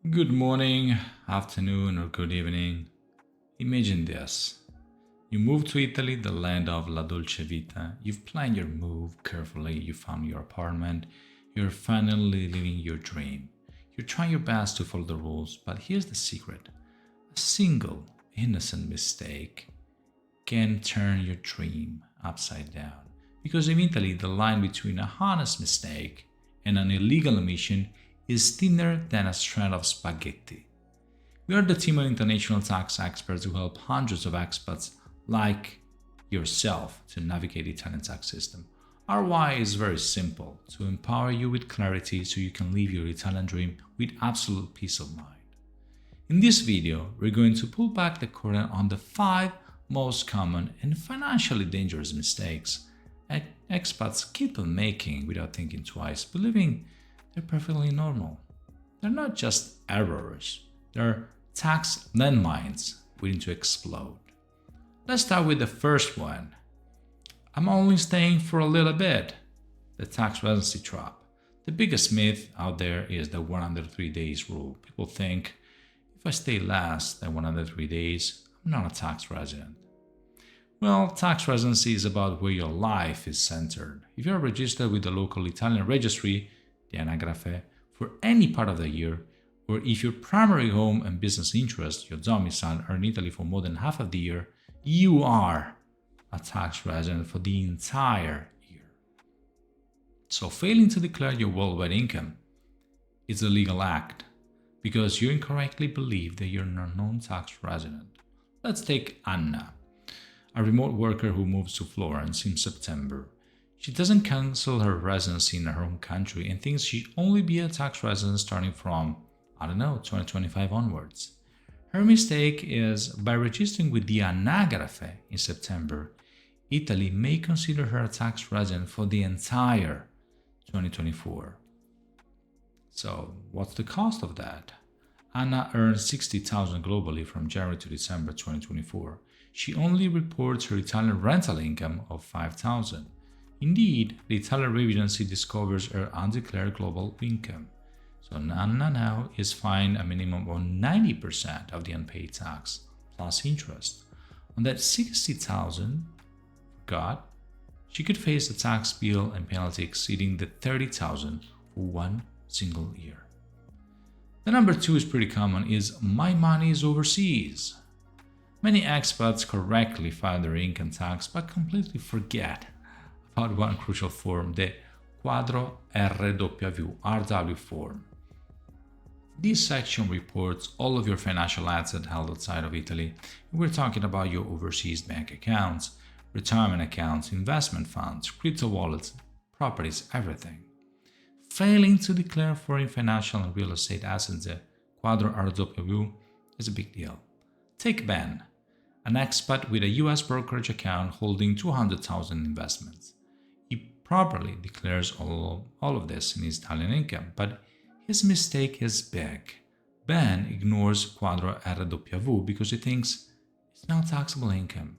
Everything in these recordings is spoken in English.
Good morning, afternoon, or good evening. Imagine this. You move to Italy, the land of La Dolce Vita. You've planned your move carefully, you found your apartment, you're finally living your dream. You're trying your best to follow the rules, but here's the secret. A single innocent mistake can turn your dream upside down. Because in Italy, the line between a honest mistake and an illegal omission is thinner than a strand of spaghetti. We are the team of international tax experts who help hundreds of expats like yourself to navigate the Italian tax system. Our why is very simple: to empower you with clarity so you can live your Italian dream with absolute peace of mind. In this video, we're going to pull back the curtain on the 5 most common and financially dangerous mistakes expats keep on making without thinking twice, believing they're perfectly normal. They're not just errors, they're tax landmines waiting to explode. Let's start with the first one. I'm only staying for a little bit. The tax residency trap. The biggest myth out there is the 103 days rule. People think if I stay less than 103 days, I'm not a tax resident. Well, tax residency is about where your life is centered. If you're registered with the local Italian registry, the anagrafe, for any part of the year, or if your primary home and business interests, your domicile, are in Italy for more than half of the year, you are a tax resident for the entire year. So failing to declare your worldwide income is a legal act because you incorrectly believe that you're a non-tax resident. Let's take Anna, a remote worker who moves to Florence in September. She doesn't cancel her residency in her home country and thinks she'll only be a tax resident starting from, 2025 onwards. Her mistake is by registering with the anagrafe in September, Italy may consider her a tax resident for the entire 2024. So, what's the cost of that? Anna earns $60,000 globally from January to December 2024. She only reports her Italian rental income of $5,000. Indeed, the Italian Residency discovers her undeclared global income. So Anna now is fined a minimum of 90% of the unpaid tax, plus interest. On that $60,000, she could face a tax bill and penalty exceeding the $30,000 for one single year. The number 2 is pretty common, is my money is overseas. Many expats correctly file their income tax but completely forget about one crucial form, the Quadro RW form. This section reports all of your financial assets held outside of Italy. We're talking about your overseas bank accounts, retirement accounts, investment funds, crypto wallets, properties, everything. Failing to declare foreign financial and real estate assets, the Quadro RW, is a big deal. Take Ben, an expat with a US brokerage account holding $200,000 investments. He properly declares all of this in his Italian income, but his mistake is big. Ben ignores Quadro RW because he thinks it's not taxable income.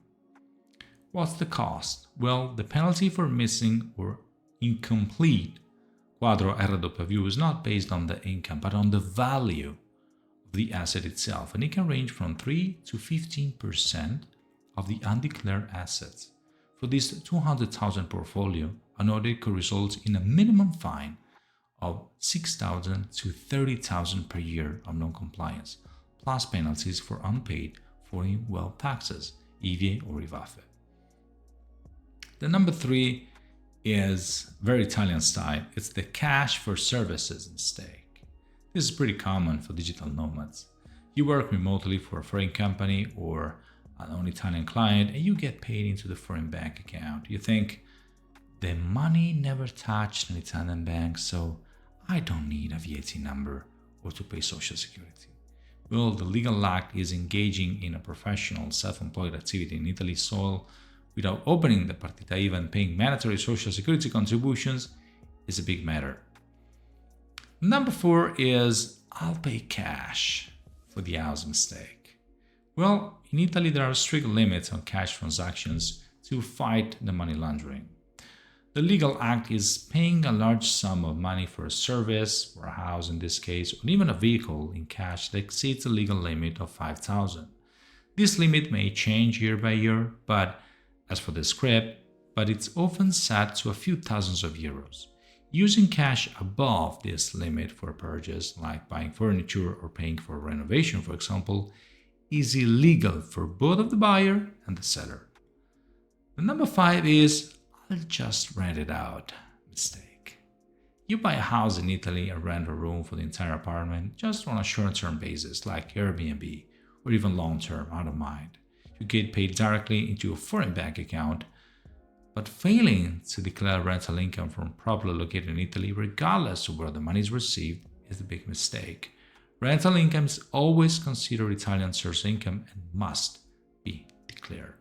What's the cost? Well, the penalty for missing or incomplete Quadro RW is not based on the income, but on the value of the asset itself, and it can range from 3 to 15% of the undeclared assets. For this 200,000 portfolio, an audit could result in a minimum fine of $6,000 to $30,000 per year of non-compliance, plus penalties for unpaid foreign wealth taxes, EVA or IVAFE. The number 3 is very Italian style. It's the cash for services mistake. This is pretty common for digital nomads. You work remotely for a foreign company or an non-Italian client and you get paid into the foreign bank account. You think, the money never touched an Italian bank, so I don't need a VAT number or to pay Social Security. Well, the legal act is engaging in a professional self-employed activity in Italy's soil without opening the partita IVA and paying mandatory Social Security contributions is a big matter. Number 4 is I'll pay cash for the house mistake. Well, in Italy there are strict limits on cash transactions to fight the money laundering. The legal act is paying a large sum of money for a service, or a house in this case, or even a vehicle in cash that exceeds the legal limit of 5,000. This limit may change year by year, but as for the script, but it's often set to a few thousands of euros. Using cash above this limit for a purchase, like buying furniture or paying for a renovation, for example, is illegal for both of the buyer and the seller. The number 5 is I'll just rent it out mistake. You buy a house in Italy and rent a room for the entire apartment just on a short-term basis like Airbnb or even long-term out of mind. You get paid directly into a foreign bank account, but failing to declare rental income from properly located in Italy regardless of where the money is received is a big mistake. Rental income is always considered Italian source income and must be declared.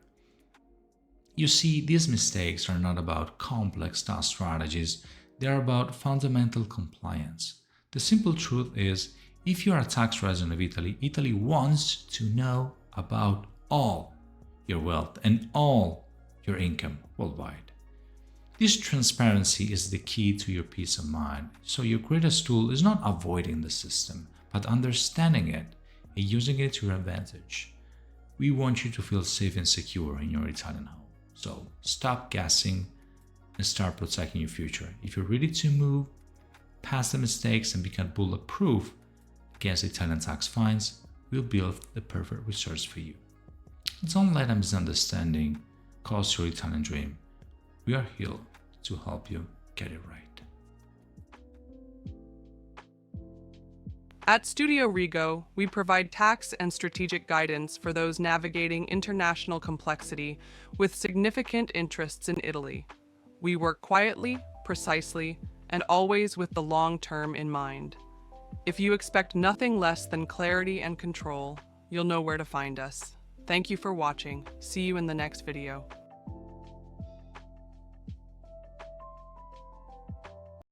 You see, these mistakes are not about complex tax strategies, they are about fundamental compliance. The simple truth is, if you are a tax resident of Italy, Italy wants to know about all your wealth and all your income worldwide. This transparency is the key to your peace of mind, so your greatest tool is not avoiding the system, but understanding it and using it to your advantage. We want you to feel safe and secure in your Italian home. So stop guessing and start protecting your future. If you're ready to move past the mistakes and become bulletproof against Italian tax fines, we'll build the perfect resource for you. Don't let a misunderstanding cause your Italian dream. We are here to help you get it right. At Studio Rigo, we provide tax and strategic guidance for those navigating international complexity with significant interests in Italy. We work quietly, precisely, and always with the long term in mind. If you expect nothing less than clarity and control, you'll know where to find us. Thank you for watching. See you in the next video.